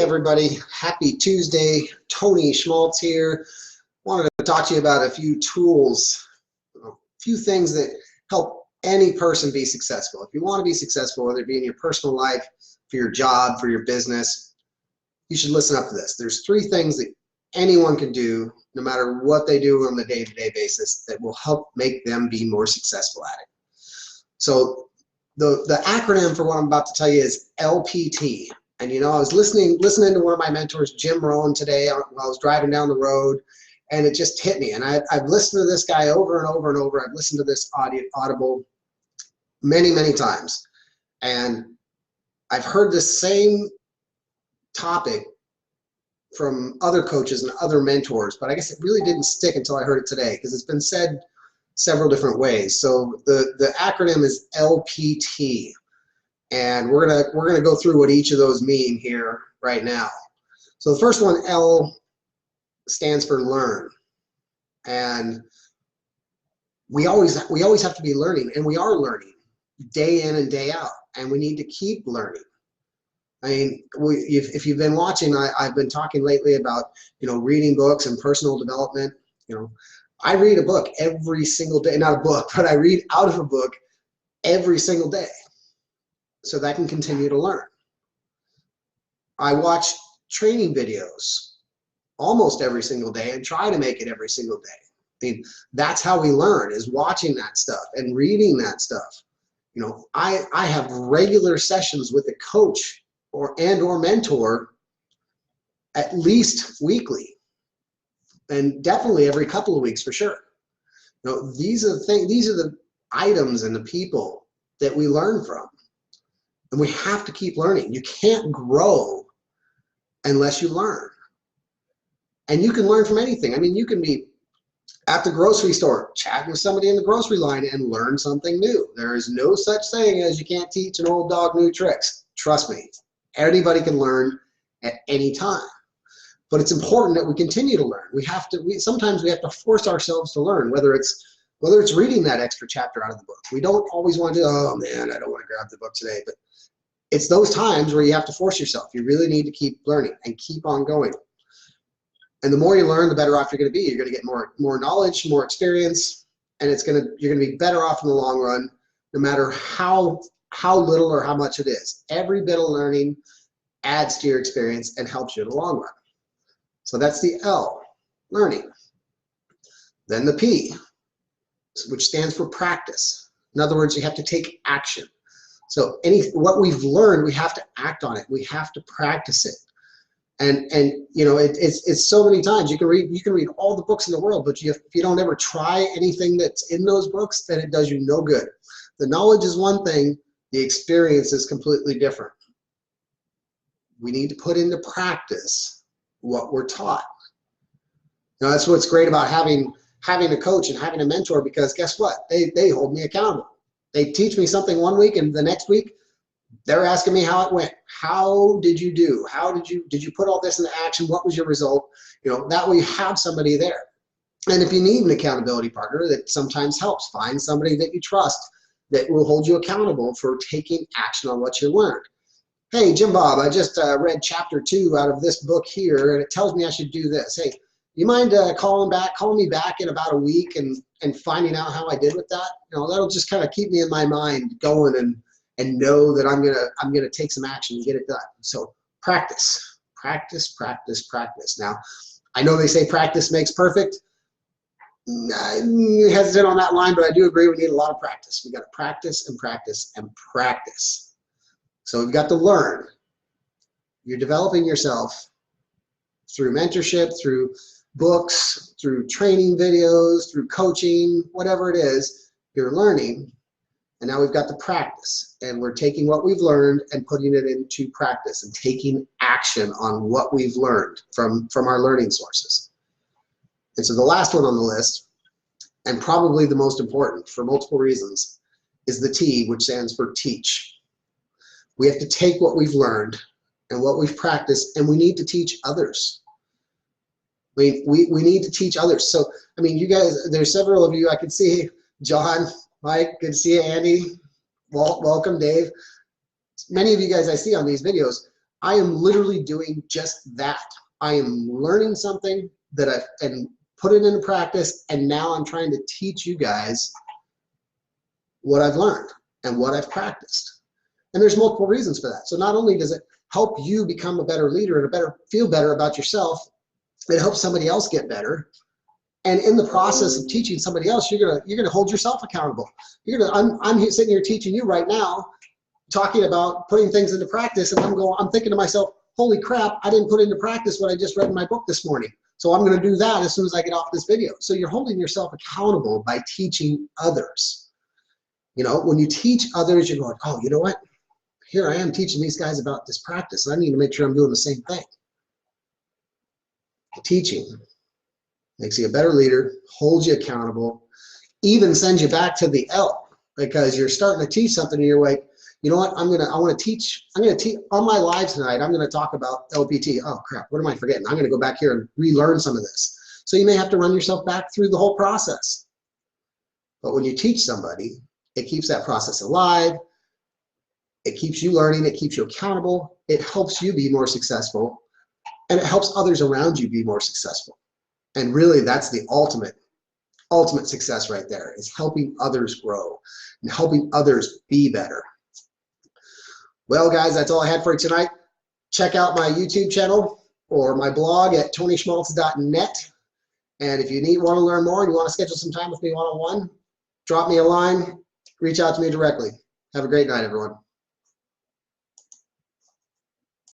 everybody, happy Tuesday. Tony Schmaltz here. Wanted to talk to you about a few tools, a few things that help any person be successful. If you want to be successful, whether it be in your personal life, for your job, for your business, you should listen up to this. There's 3 things that anyone can do, no matter what they do on the day-to-day basis, that will help make them be more successful at it. So the acronym for what I'm about to tell you is LPT. And you know, I was listening to one of my mentors, Jim Rohn, today while I was driving down the road, and it just hit me. And I've listened to this guy over and over and over. I've listened to this audible many, many times. And I've heard the same topic from other coaches and other mentors, but I guess it really didn't stick until I heard it today, because it's been said several different ways. So the acronym is LPT. And we're gonna go through what each of those mean here right now. So the first one, L, stands for learn, and we always have to be learning, and we are learning day in and day out, and we need to keep learning. I mean, if you've been watching, I've been talking lately about, you know, reading books and personal development. You know, I read a book every single day, not a book, but I read out of a book every single day, so that I can continue to learn. I watch training videos almost every single day and try to make it every single day. I mean, that's how we learn, is watching that stuff and reading that stuff. You know, I have regular sessions with a coach or mentor at least weekly, and definitely every couple of weeks for sure. You know, these are the items and the people that we learn from. And we have to keep learning. You can't grow unless you learn. And you can learn from anything. I mean, you can be at the grocery store, chatting with somebody in the grocery line and learn something new. There is no such thing as you can't teach an old dog new tricks. Trust me, anybody can learn at any time. But it's important that we continue to learn. Sometimes we have to force ourselves to learn, whether it's reading that extra chapter out of the book. We don't always want to do, oh man, I don't want to grab the book today. But it's those times where you have to force yourself. You really need to keep learning and keep on going. And the more you learn, the better off you're going to be. You're going to get more knowledge, more experience, and you're going to be better off in the long run, no matter how little or how much it is. Every bit of learning adds to your experience and helps you in the long run. So that's the L, learning. Then the P, which stands for practice. In other words, you have to take action. So what we've learned, we have to act on it. We have to practice it. And you know, it's so many times you can read all the books in the world, but if you don't ever try anything that's in those books, then it does you no good. The knowledge is one thing, the experience is completely different. We need to put into practice what we're taught. Now, that's what's great about having a coach and having a mentor, because guess what? They hold me accountable. They teach me something one week, and the next week they're asking me how it went. How did you do? Did you put all this into action? What was your result? You know, that way you have somebody there. And if you need an accountability partner, that sometimes helps. Find somebody that you trust that will hold you accountable for taking action on what you learned. Hey, Jim Bob, I just read chapter 2 out of this book here, and it tells me I should do this. Hey, you mind calling me back in about a week and finding out how I did with that? You know, that'll just kind of keep me in my mind going and know that I'm gonna take some action and get it done. So practice, practice, practice, practice. Now, I know they say practice makes perfect. I'm hesitant on that line, but I do agree we need a lot of practice. We got to practice and practice and practice. So we've got to learn. You're developing yourself through mentorship, through books, through training videos, through coaching, whatever it is, you're learning. And now we've got the practice, and we're taking what we've learned and putting it into practice and taking action on what we've learned from our learning sources. And so the last one on the list, and probably the most important for multiple reasons, is the T, which stands for teach. We have to take what we've learned and what we've practiced, and we need to teach others. We need to teach others. So, I mean, you guys, there's several of you, I can see John, Mike, good to see you, Andy, Walt, welcome, Dave. Many of you guys I see on these videos, I am literally doing just that. I am learning something that and put it into practice, and now I'm trying to teach you guys what I've learned and what I've practiced. And there's multiple reasons for that. So not only does it help you become a better leader and feel better about yourself, it helps somebody else get better. And in the process of teaching somebody else, you're gonna hold yourself accountable. I'm here, sitting here teaching you right now, talking about putting things into practice, and I'm thinking to myself, holy crap, I didn't put into practice what I just read in my book this morning. So I'm gonna do that as soon as I get off this video. So you're holding yourself accountable by teaching others. You know, when you teach others, you're going, oh, you know what? Here I am teaching these guys about this practice. I need to make sure I'm doing the same thing. Teaching makes you a better leader, holds you accountable, even sends you back to the L, because you're starting to teach something and you're like, you know what, I'm gonna teach on my live tonight, I'm gonna talk about LPT. Oh crap, what am I forgetting? I'm gonna go back here and relearn some of this. So you may have to run yourself back through the whole process. But when you teach somebody, it keeps that process alive. It keeps you learning, it keeps you accountable, it helps you be more successful, and it helps others around you be more successful. And really, that's the ultimate success right there, is helping others grow and helping others be better. Well, guys, that's all I had for you tonight. Check out my YouTube channel or my blog at tonyschmaltz.net. And if you want to learn more and you want to schedule some time with me one-on-one, drop me a line, reach out to me directly. Have a great night, everyone.